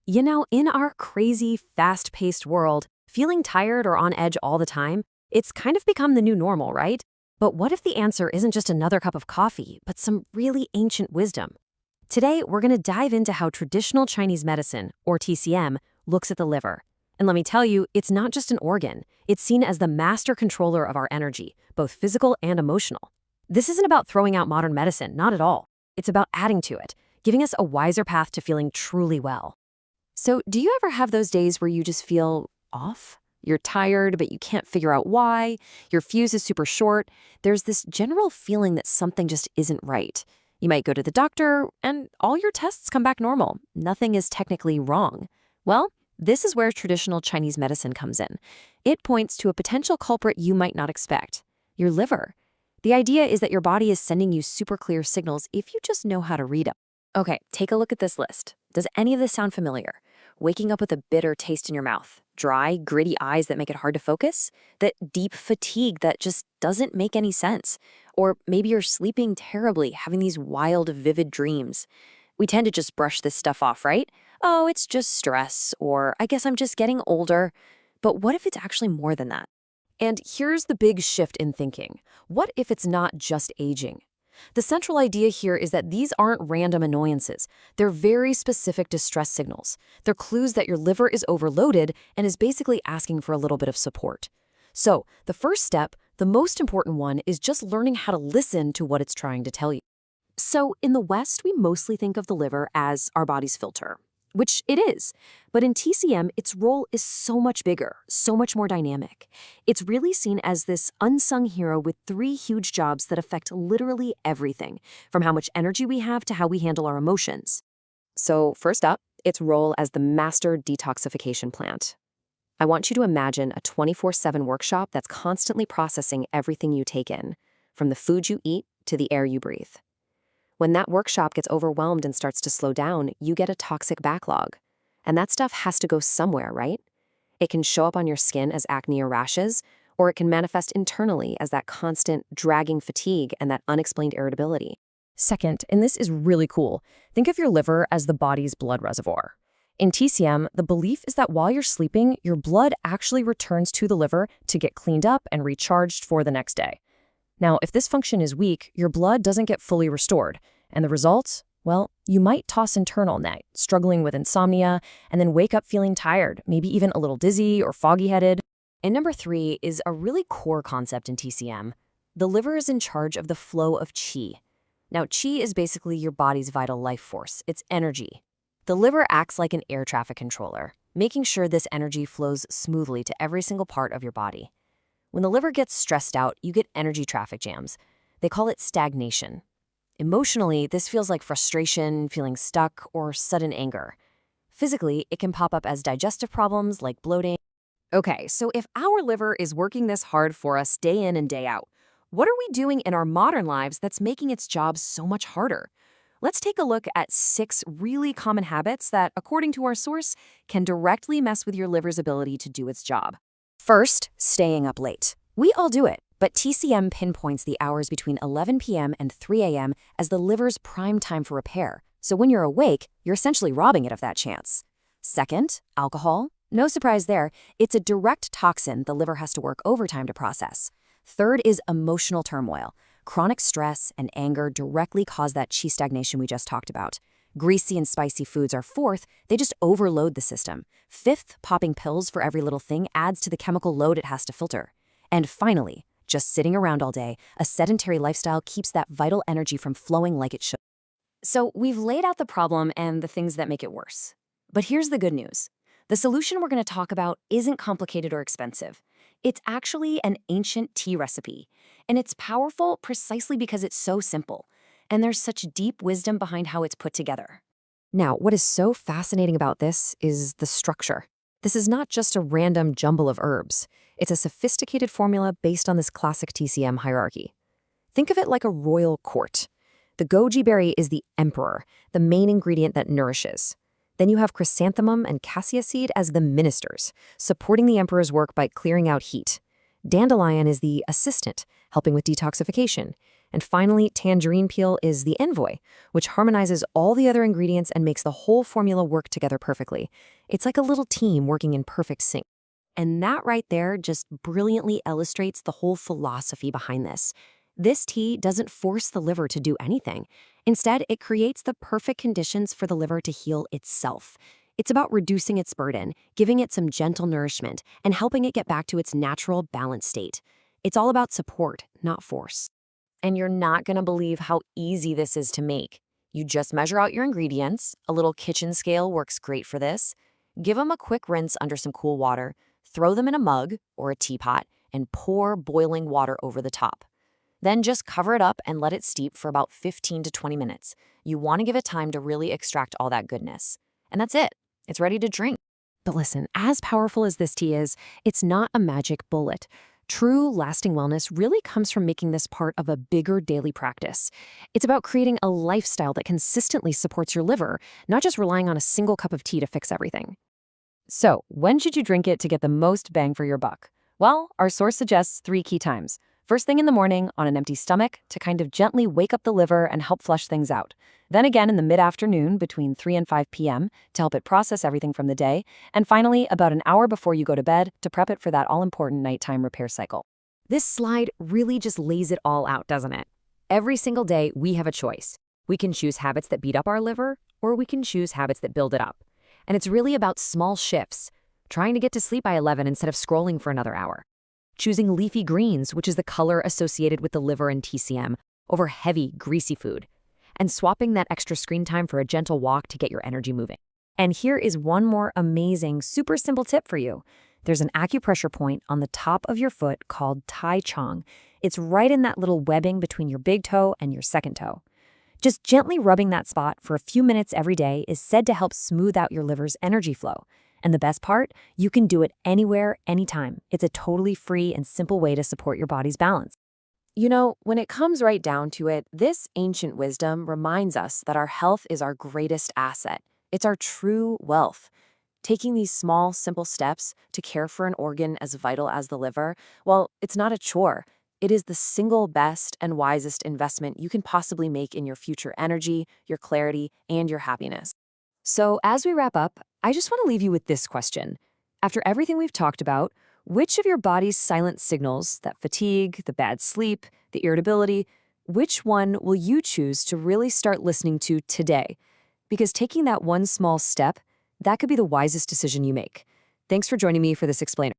In our crazy, fast-paced world, feeling tired or on edge all the time, it's kind of become the new normal, right? But what if the answer isn't just another cup of coffee, but some really ancient wisdom? Today, we're going to dive into how traditional Chinese medicine, or TCM, looks at the liver. And let me tell you, it's not just an organ. It's seen as the master controller of our energy, both physical and emotional. This isn't about throwing out modern medicine, not at all. It's about adding to it, giving us a wiser path to feeling truly well. So, do you ever have those days where you just feel off? You're tired, but you can't figure out why. Your fuse is super short. There's this general feeling that something just isn't right. You might go to the doctor, and all your tests come back normal. Nothing is technically wrong. Well, this is where traditional Chinese medicine comes in. It points to a potential culprit you might not expect: your liver. The idea is that your body is sending you super clear signals if you just know how to read them. Okay, take a look at this list. Does any of this sound familiar? Waking up with a bitter taste in your mouth, dry, gritty eyes that make it hard to focus, that deep fatigue that just doesn't make any sense. Or maybe you're sleeping terribly, having these wild, vivid dreams. We tend to just brush this stuff off, right? Oh, it's just stress, or I guess I'm just getting older. But what if it's actually more than that? And here's the big shift in thinking. What if it's not just aging? The central idea here is that these aren't random annoyances. They're very specific distress signals. They're clues that your liver is overloaded and is basically asking for a little bit of support. So, the first step, the most important one, is just learning how to listen to what it's trying to tell you. So, in the West, we mostly think of the liver as our body's filter, which it is. But in TCM, its role is so much bigger, so much more dynamic. It's really seen as this unsung hero with three huge jobs that affect literally everything, from how much energy we have to how we handle our emotions. So first up, its role as the master detoxification plant. I want you to imagine a 24/7 workshop that's constantly processing everything you take in, from the food you eat to the air you breathe. When that workshop gets overwhelmed and starts to slow down, you get a toxic backlog. And that stuff has to go somewhere, right? It can show up on your skin as acne or rashes, or it can manifest internally as that constant dragging fatigue and that unexplained irritability. Second, and this is really cool, think of your liver as the body's blood reservoir. In TCM, the belief is that while you're sleeping, your blood actually returns to the liver to get cleaned up and recharged for the next day. Now, if this function is weak, your blood doesn't get fully restored. And the results? Well, you might toss and turn all night, struggling with insomnia, and then wake up feeling tired, maybe even a little dizzy or foggy-headed. And number 3 is a really core concept in TCM. The liver is in charge of the flow of qi. Now, qi is basically your body's vital life force. It's energy. The liver acts like an air traffic controller, making sure this energy flows smoothly to every single part of your body. When the liver gets stressed out, you get energy traffic jams. They call it stagnation. Emotionally, this feels like frustration, feeling stuck, or sudden anger. Physically, it can pop up as digestive problems like bloating. Okay, so if our liver is working this hard for us day in and day out, what are we doing in our modern lives that's making its job so much harder? Let's take a look at 6 really common habits that, according to our source, can directly mess with your liver's ability to do its job. First, staying up late. We all do it, but TCM pinpoints the hours between 11 p.m. and 3 a.m. as the liver's prime time for repair. So when you're awake, you're essentially robbing it of that chance. Second, alcohol. No surprise there. It's a direct toxin the liver has to work overtime to process. Third is emotional turmoil. Chronic stress and anger directly cause that qi stagnation we just talked about. Greasy and spicy foods are fourth. They just overload the system. Fifth, popping pills for every little thing adds to the chemical load it has to filter. And finally, just sitting around all day, a sedentary lifestyle keeps that vital energy from flowing like it should. So we've laid out the problem and the things that make it worse. But here's the good news. The solution we're going to talk about isn't complicated or expensive. It's actually an ancient tea recipe, and it's powerful precisely because it's so simple. And there's such deep wisdom behind how it's put together. Now, what is so fascinating about this is the structure. This is not just a random jumble of herbs. It's a sophisticated formula based on this classic TCM hierarchy. Think of it like a royal court. The goji berry is the emperor, the main ingredient that nourishes. Then you have chrysanthemum and cassia seed as the ministers, supporting the emperor's work by clearing out heat. Dandelion is the assistant, helping with detoxification. And finally, tangerine peel is the envoy, which harmonizes all the other ingredients and makes the whole formula work together perfectly. It's like a little team working in perfect sync. And that right there just brilliantly illustrates the whole philosophy behind this. This tea doesn't force the liver to do anything. Instead, it creates the perfect conditions for the liver to heal itself. It's about reducing its burden, giving it some gentle nourishment, and helping it get back to its natural, balanced state. It's all about support, not force. And you're not going to believe how easy this is to make. You just measure out your ingredients. A little kitchen scale works great for this. Give them a quick rinse under some cool water, throw them in a mug or a teapot, and pour boiling water over the top. Then just cover it up and let it steep for about 15 to 20 minutes. You want to give it time to really extract all that goodness. And that's it. It's ready to drink. But listen, as powerful as this tea is, it's not a magic bullet. True, lasting wellness really comes from making this part of a bigger daily practice. It's about creating a lifestyle that consistently supports your liver, not just relying on a single cup of tea to fix everything. So, when should you drink it to get the most bang for your buck? Well, our source suggests 3 key times. First thing in the morning on an empty stomach to kind of gently wake up the liver and help flush things out. Then again in the mid-afternoon between 3 and 5 p.m. to help it process everything from the day. And finally, about an hour before you go to bed to prep it for that all-important nighttime repair cycle. This slide really just lays it all out, doesn't it? Every single day, we have a choice. We can choose habits that beat up our liver, or we can choose habits that build it up. And it's really about small shifts, trying to get to sleep by 11 instead of scrolling for another hour. Choosing leafy greens, which is the color associated with the liver and TCM, over heavy, greasy food. And swapping that extra screen time for a gentle walk to get your energy moving. And here is one more amazing, super simple tip for you. There's an acupressure point on the top of your foot called Tai Chong. It's right in that little webbing between your big toe and your second toe. Just gently rubbing that spot for a few minutes every day is said to help smooth out your liver's energy flow. And the best part, you can do it anywhere, anytime. It's a totally free and simple way to support your body's balance. You know, when it comes right down to it, this ancient wisdom reminds us that our health is our greatest asset. It's our true wealth. Taking these small, simple steps to care for an organ as vital as the liver, well, it's not a chore. It is the single best and wisest investment you can possibly make in your future energy, your clarity, and your happiness. So as we wrap up, I just want to leave you with this question. After everything we've talked about, which of your body's silent signals, that fatigue, the bad sleep, the irritability, which one will you choose to really start listening to today? Because taking that one small step, that could be the wisest decision you make. Thanks for joining me for this explainer.